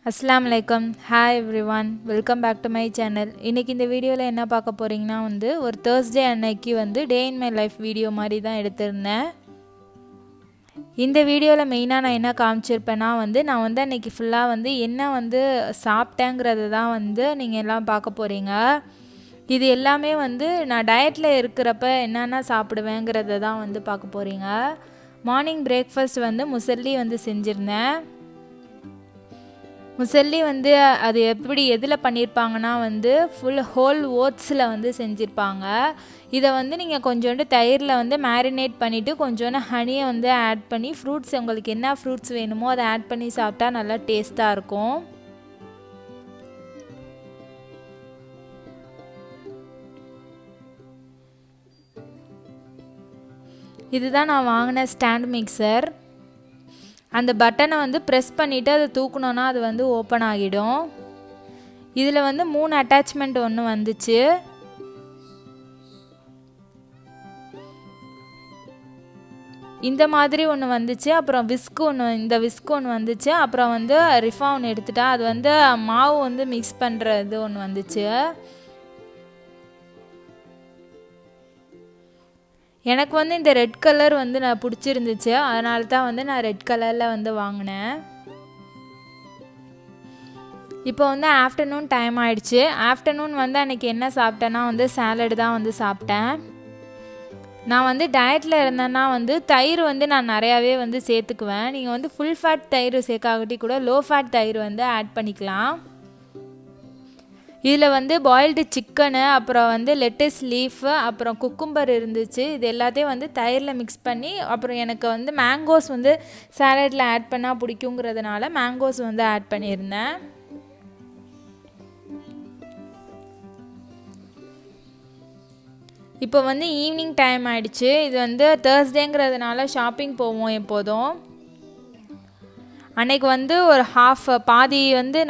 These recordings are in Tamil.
அஸ்ஸலாமு அலைக்கும். Hi everyone, welcome back to my channel. இன்றைக்கி இந்த வீடியோவில் என்ன பார்க்க போகிறீங்கன்னா ஒரு தேர்ஸ்டே அன்னைக்கு day in my life video மாதிரி தான் எடுத்திருந்தேன். இந்த வீடியோவில் மெயினாக நான் என்ன காமிச்சிருப்பேன்னா நான் அன்றைக்கி ஃபுல்லாக என்ன சாப்பிட்டேங்கிறது தான் நீங்கள் எல்லாம் பார்க்க போகிறீங்க. இது எல்லாமே நான் டயட்டில் இருக்கிறப்ப என்னென்ன சாப்பிடுவேங்கிறத தான் பார்க்க போகிறீங்க. Morning breakfast முசல்லி செஞ்சுருந்தேன். முசல்லி அது எப்படி எதில் பண்ணியிருப்பாங்கன்னா ஃபுல் ஹோல் ஓட்ஸில் செஞ்சுருப்பாங்க. இதை நீங்கள் கொஞ்சோண்டு தயிரில் மேரினேட் பண்ணிவிட்டு கொஞ்சோண்டு ஹனியை ஆட் பண்ணி ஃப்ரூட்ஸ் உங்களுக்கு என்ன ஃப்ரூட்ஸ் வேணுமோ அதை ஆட் பண்ணி சாப்பிட்டா நல்லா டேஸ்ட்டாக இருக்கும். இதுதான் நான் வாங்கின ஸ்டாண்ட் மிக்சர். அந்த பட்டனை ப்ரெஸ் பண்ணிவிட்டு அதை தூக்கணுன்னா அது ஓப்பன் ஆகிடும். இதில் 3 அட்டாச்மெண்ட் ஒன்று வந்துச்சு. இந்த மாதிரி ஒன்று வந்துச்சு. அப்புறம் இந்த விஸ்க் ஒன்று வந்துச்சு. அப்புறம் ரிஃபா ஒன்று எடுத்துட்டா. அது மாவு மிக்ஸ் பண்ணுறது ஒன்று வந்துச்சு. எனக்கு இந்த ரெட் கலர் நான் பிடிச்சிருந்துச்சு. அதனால தான் நான் ரெட் கலரில் வாங்கினேன். இப்போ ஆஃப்டர்நூன் டைம் ஆகிடுச்சு. ஆஃப்டர்நூன் அன்றைக்கி என்ன சாப்பிட்டேன்னா சாலடு தான் சாப்பிட்டேன். நான் டயட்டில் இருந்தேன்னா தயிர் நான் நிறையாவே சேர்த்துக்குவேன். நீங்கள் ஃபுல் ஃபேட் தயிர் சேர்க்காகட்டி கூட லோ ஃபேட் தயிர் ஆட் பண்ணிக்கலாம். இதில் பாயில்டு சிக்கனு, அப்புறம் லெட்டஸ் லீஃபு, அப்புறம் குக்கும்பர் இருந்துச்சு. இது எல்லாத்தையும் தயிரில் மிக்ஸ் பண்ணி, அப்புறம் எனக்கு மேங்கோஸ் சாலடில் ஆட் பண்ணால் பிடிக்குங்கிறதுனால மேங்கோஸ் ஆட் பண்ணியிருந்தேன். இப்போ ஈவினிங் டைம் ஆகிடுச்சு. இது தேர்ஸ்டேங்கிறதுனால ஷாப்பிங் போவோம் எப்போதும். அன்றைக்கி ஒரு பாதி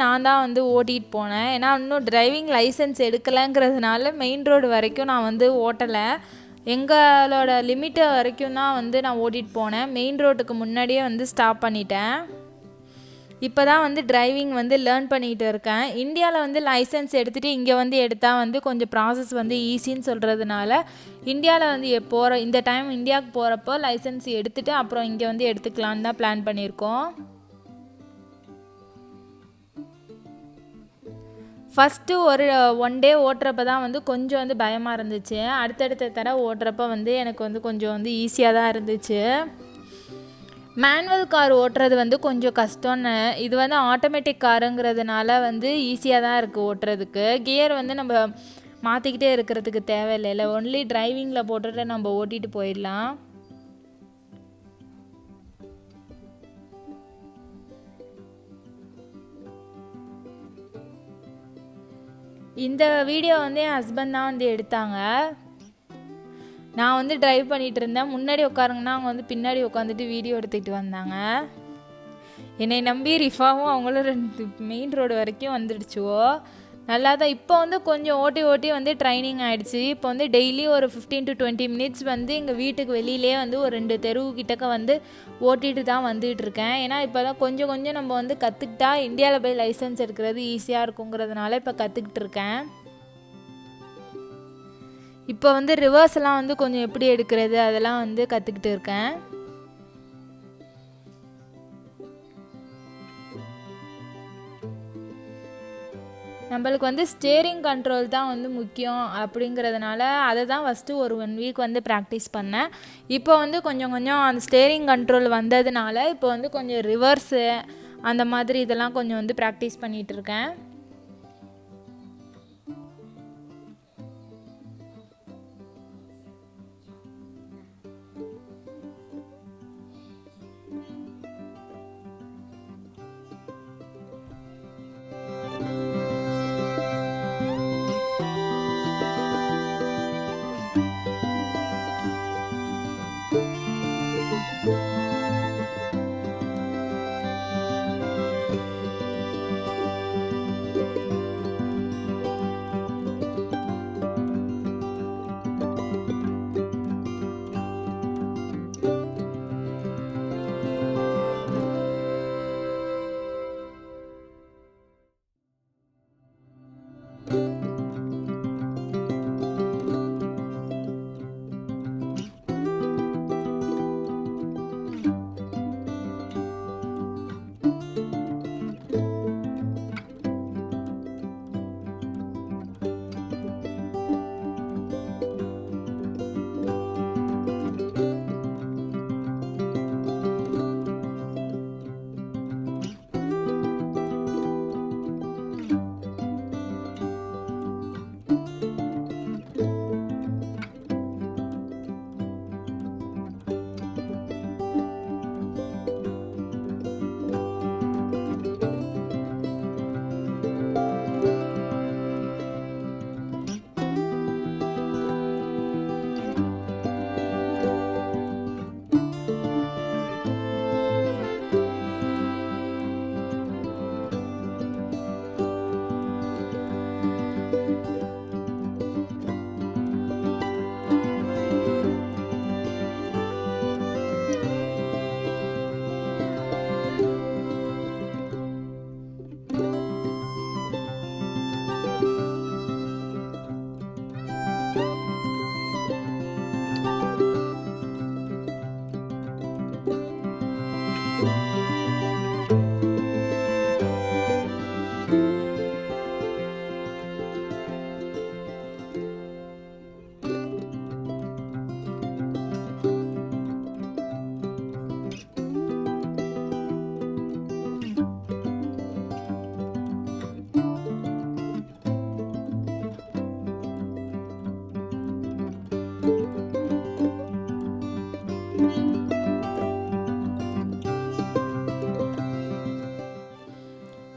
நான் தான் ஓட்டிகிட்டு போனேன். ஏன்னா இன்னும் டிரைவிங் லைசன்ஸ் எடுக்கலைங்கிறதுனால மெயின் ரோடு வரைக்கும் நான் ஓட்டலை. எங்களோட லிமிட்டு வரைக்கும் தான் நான் ஓட்டிகிட்டு போனேன். மெயின் ரோட்டுக்கு முன்னாடியே ஸ்டாப் பண்ணிட்டேன். இப்போ தான் டிரைவிங் லேர்ன் பண்ணிகிட்டு இருக்கேன். இந்தியாவில் லைசன்ஸ் எடுத்துகிட்டு இங்கே எடுத்தால் கொஞ்சம் ப்ராசஸ் ஈஸின்னு சொல்கிறதுனால இந்தியாவில் இந்த டைம் இந்தியாவுக்கு போகிறப்போ லைசன்ஸ் எடுத்துகிட்டு அப்புறம் இங்கே எடுத்துக்கலான்னு தான் பிளான் பண்ணியிருக்கோம். ஃபஸ்ட்டு ஒரு 1 டே ஓட்டுறப்ப தான் கொஞ்சம் பயமாக இருந்துச்சு. அடுத்தடுத்த தடவை ஓட்டுறப்ப எனக்கு கொஞ்சம் ஈஸியாக தான் இருந்துச்சு. மேனுவல் கார் ஓட்டுறது கொஞ்சம் கஷ்டம்னு. இது ஆட்டோமேட்டிக் காருங்கிறதுனால ஈஸியாக தான் இருக்குது ஓட்டுறதுக்கு. கியர் நம்ம மாற்றிக்கிட்டே இருக்கிறதுக்கு தேவையில்லை. ஒன்லி டிரைவிங்கில் போட்டுட்டு நம்ம ஓட்டிகிட்டு போயிடலாம். இந்த வீடியோ என் ஹஸ்பண்ட் தான் எடுத்தாங்க. நான் டிரைவ் பண்ணிகிட்டு இருந்தேன். முன்னாடி உட்காருங்கன்னா அவங்க பின்னாடி உட்காந்துட்டு வீடியோ எடுத்துக்கிட்டு வந்தாங்க. என்னை நம்பி ரிஃபாவும் அவங்களும் 2 மெயின் ரோடு வரைக்கும் வந்துடுச்சுவோ. நல்லா தான் இப்போ கொஞ்சம் ஓட்டி ட்ரைனிங் ஆகிடுச்சு. இப்போ டெய்லி ஒரு 15 to 20 மினிட்ஸ் எங்கள் வீட்டுக்கு வெளியிலே ஒரு 2 தெருவு கிட்டக்க ஓட்டிகிட்டு தான் வந்துகிட்டு இருக்கேன். ஏன்னா இப்போ தான் கொஞ்சம் நம்ம கற்றுக்கிட்டா இந்தியாவில் போய் லைசன்ஸ் எடுக்கிறது ஈஸியாக இருக்குங்கிறதுனால இப்போ கற்றுக்கிட்டு இருக்கேன். இப்போ ரிவர்ஸ் எல்லாம் கொஞ்சம் எப்படி எடுக்கிறது அதெல்லாம் கற்றுக்கிட்டு இருக்கேன். நம்மளுக்கு ஸ்டேரிங் கண்ட்ரோல் தான் முக்கியம் அப்படிங்கிறதுனால அதை தான் ஃபஸ்ட்டு ஒரு 1 வீக் ப்ராக்டிஸ் பண்ணேன். இப்போ கொஞ்சம் அந்த ஸ்டேரிங் கண்ட்ரோல் வந்ததுனால இப்போ கொஞ்சம் ரிவர்ஸு அந்த மாதிரி இதெல்லாம் கொஞ்சம் ப்ராக்டிஸ் பண்ணிகிட்டு இருக்கேன்.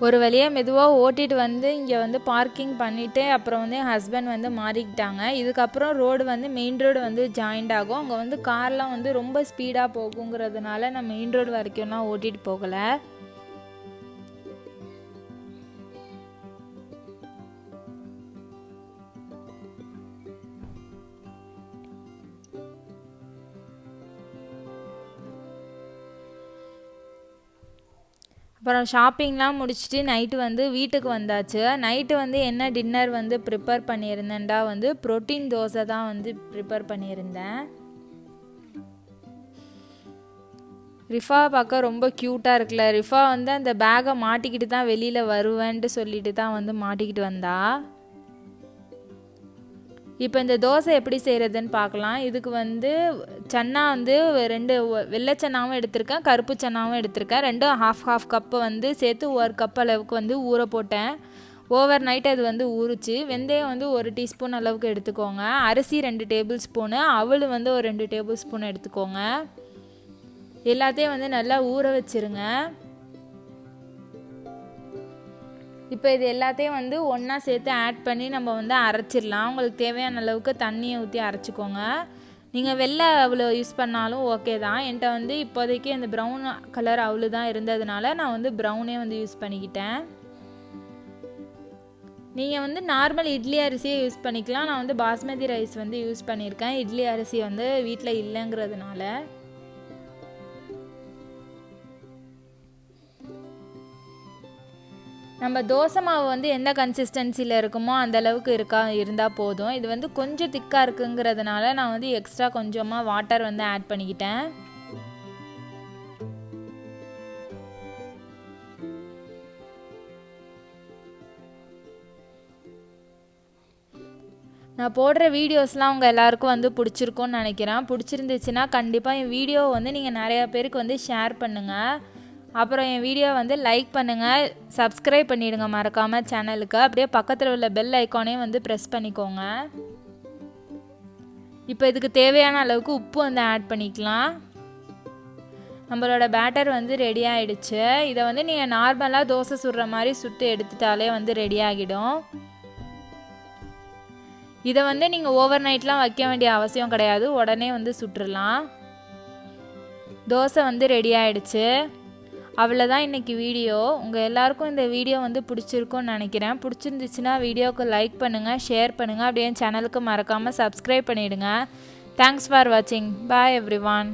ஒரு வழியாக மெதுவாக ஓட்டிட்டு வந்து இங்கே வந்து பார்க்கிங் பண்ணிவிட்டு அப்புறம் வந்து என் ஹஸ்பண்ட் வந்து மாறிக்கிட்டாங்க. இதுக்கப்புறம் ரோடு வந்து மெயின் ரோடு வந்து ஜாயிண்ட் ஆகும். அங்கே வந்து கார்லாம் வந்து ரொம்ப ஸ்பீடாக போகுங்கிறதுனால நான் மெயின் ரோடு வரைக்கும்லாம் ஓட்டிகிட்டு போகலை. அப்புறம் ஷாப்பிங்லாம் முடிச்சுட்டு நைட்டு வந்து வீட்டுக்கு வந்தாச்சு. நைட்டு வந்து என்ன டின்னர் வந்து ப்ரிப்பேர் பண்ணியிருந்தேன்டா வந்து ப்ரோட்டீன் தோசை தான் வந்து ப்ரிப்பேர் பண்ணியிருந்தேன். ரிஃபா பார்க்க ரொம்ப க்யூட்டாக இருக்குல்ல. ரிஃபா வந்து அந்த பேக்கை மாட்டிக்கிட்டு தான் வெளியில் வருவேன்ட்டு சொல்லிட்டு தான் வந்து மாட்டிக்கிட்டு வந்தா. இப்போ இந்த தோசை எப்படி செய்கிறதுன்னு பார்க்கலாம். இதுக்கு வந்து சன்னா வந்து 2 வெள்ளை சன்னாவும் எடுத்திருக்கேன், கருப்பு சன்னாவும் எடுத்திருக்கேன். ரெண்டும் ஹாஃப் கப்பு வந்து சேர்த்து 1 கப் அளவுக்கு வந்து ஊற போட்டேன். ஓவர் நைட் அது வந்து ஊறுச்சு. வெந்தயம் வந்து 1 டீஸ்பூன் அளவுக்கு எடுத்துக்கோங்க. அரிசி 2 டேபிள் ஸ்பூனு, அவல் வந்து ஒரு 2 டேபிள் ஸ்பூன் எடுத்துக்கோங்க. எல்லாத்தையும் வந்து நல்லா ஊற வச்சுருங்க. இப்போ இது எல்லாத்தையும் வந்து ஒன்றா சேர்த்து ஆட் பண்ணி நம்ம வந்து அரைச்சிடலாம். உங்களுக்கு தேவையான அளவுக்கு தண்ணியை ஊற்றி அரைச்சிக்கோங்க. நீங்கள் வெள்ளை அவ்வளோ யூஸ் பண்ணாலும் ஓகே தான். என்கிட்ட வந்து இப்போதைக்கு அந்த ப்ரௌன் கலர் அவ்வளோ தான் இருந்ததுனால நான் வந்து ப்ரௌனே வந்து யூஸ் பண்ணிக்கிட்டேன். நீங்கள் வந்து நார்மல் இட்லி அரிசியை யூஸ் பண்ணிக்கலாம். நான் வந்து பாஸ்மதி ரைஸ் வந்து யூஸ் பண்ணியிருக்கேன். இட்லி அரிசி வந்து வீட்டில் இல்லைங்கிறதுனால. நம்ம தோசை மாவு வந்து எந்த கன்சிஸ்டன்சியில் இருக்குமோ அந்த அளவுக்கு இருந்தால் போதும். இது வந்து கொஞ்சம் திக்காக இருக்குங்கிறதுனால நான் வந்து எக்ஸ்ட்ரா கொஞ்சமாக வாட்டர் வந்து ஆட் பண்ணிக்கிட்டேன். நான் போடுற வீடியோஸ்லாம் உங்கள் எல்லாருக்கும் வந்து பிடிச்சிருக்கும்னு நினைக்கிறேன். பிடிச்சிருந்துச்சுன்னா கண்டிப்பாக என் வீடியோ வந்து நீங்கள் நிறையா பேருக்கு வந்து ஷேர் பண்ணுங்கள். அப்புறம் என் வீடியோ வந்து லைக் பண்ணுங்கள், சப்ஸ்கிரைப் பண்ணிவிடுங்க மறக்காமல் சேனலுக்கு. அப்படியே பக்கத்தில் உள்ள பெல் ஐக்கானையும் வந்து ப்ரெஸ் பண்ணிக்கோங்க. இப்போ இதுக்கு தேவையான அளவுக்கு உப்பு வந்து ஆட் பண்ணிக்கலாம். நம்மளோட பேட்டர் வந்து ரெடி ஆகிடுச்சு. இதை வந்து நீங்கள் நார்மலாக தோசை சுடுற மாதிரி சுட்டு எடுத்துட்டாலே வந்து ரெடி ஆகிடும். இதை வந்து நீங்கள் ஓவர் நைட்லாம் வைக்க வேண்டிய அவசியம் கிடையாது, உடனே வந்து சுட்டுடலாம். தோசை வந்து ரெடி ஆகிடுச்சு. அவ்வளோதான் இன்றைக்கி வீடியோ. உங்கள் எல்லாருக்கும் இந்த வீடியோ வந்து பிடிச்சிருக்கும்னு நினைக்கிறேன். பிடிச்சிருந்துச்சுன்னா வீடியோவுக்கு லைக் பண்ணுங்கள், ஷேர் பண்ணுங்கள். அப்படியே சேனலுக்கு மறக்காமல் சப்ஸ்கிரைப் பண்ணிவிடுங்க. தேங்க்ஸ் ஃபார் வாட்சிங். பாய் எவ்ரிவான்.